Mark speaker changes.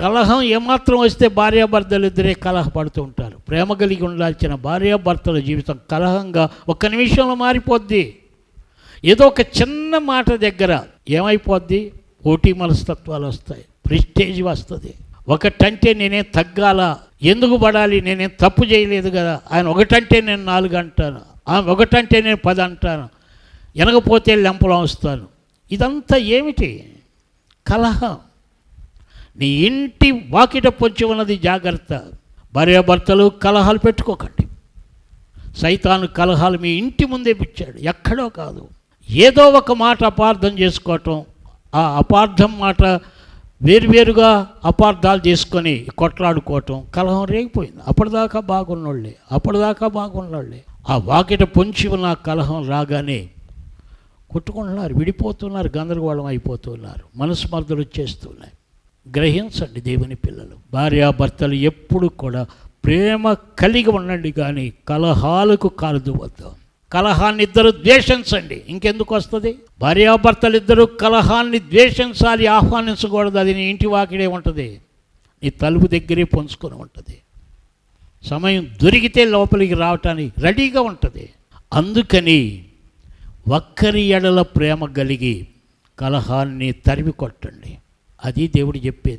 Speaker 1: కలహం ఏమాత్రం వస్తే భార్యాభర్తలు ఇద్దరే కలహపడుతూ ఉంటారు. ప్రేమ కలిగి ఉండాల్సిన భార్యాభర్తల జీవితం కలహంగా ఒక్క నిమిషంలో మారిపోద్ది. ఏదో ఒక చిన్న మాట దగ్గర ఏమైపోద్ది, పోటీ మనస్తత్వాలు వస్తాయి, ప్రెస్టేజ్ వస్తుంది. ఒకటంటే నేనేం తగ్గాలా, ఎందుకు పడాలి, నేనేం తప్పు చేయలేదు కదా, ఆయన ఒకటంటే నేను 4 అంటాను, ఒకటంటే నేను 10 అంటాను, వెనకపోతే లెంపలం వస్తాను. ఇదంతా ఏమిటి? కలహం. నీ ఇంటి వాకిట పొంచి ఉన్నది జాగ్రత్త. భార్యాభర్తలు కలహాలు పెట్టుకోకండి. సైతాను కలహాలు మీ ఇంటి ముందే పిచ్చాడు, ఎక్కడో కాదు. ఏదో ఒక మాట అపార్థం చేసుకోవటం, ఆ అపార్థం మాట వేరువేరుగా అపార్థాలు చేసుకొని కొట్లాడుకోవటం, కలహం రేగిపోయింది. అప్పటిదాకా బాగున్నోళ్ళే ఆ వాకిట పొంచి ఉన్న కలహం రాగానే కొట్టుకుంటున్నారు, విడిపోతున్నారు, గందరగోళం అయిపోతున్నారు, మనస్మర్ధలు వచ్చేస్తున్నాయి. గ్రహించండి దేవుని పిల్లలు, భార్యాభర్తలు ఎప్పుడు కూడా ప్రేమ కలిగి ఉండండి, కానీ కలహాలకు కాలుదువద్దు. కలహాన్ని ఇద్దరు ద్వేషించండి, ఇంకెందుకు వస్తుంది? భార్యాభర్తలు ఇద్దరు కలహాన్ని ద్వేషించాలి, ఆహ్వానించకూడదు. అది నీ ఇంటి వాకిడే ఉంటుంది, నీ తలుపు దగ్గరే పొంచుకొని ఉంటుంది. సమయం దొరికితే లోపలికి రావటానికి రెడీగా ఉంటుంది. అందుకని ఒక్కరి ఎడల ప్రేమ కలిగి కలహాన్ని తరిమి కొట్టండి. అది దేవుడు చెప్పేది.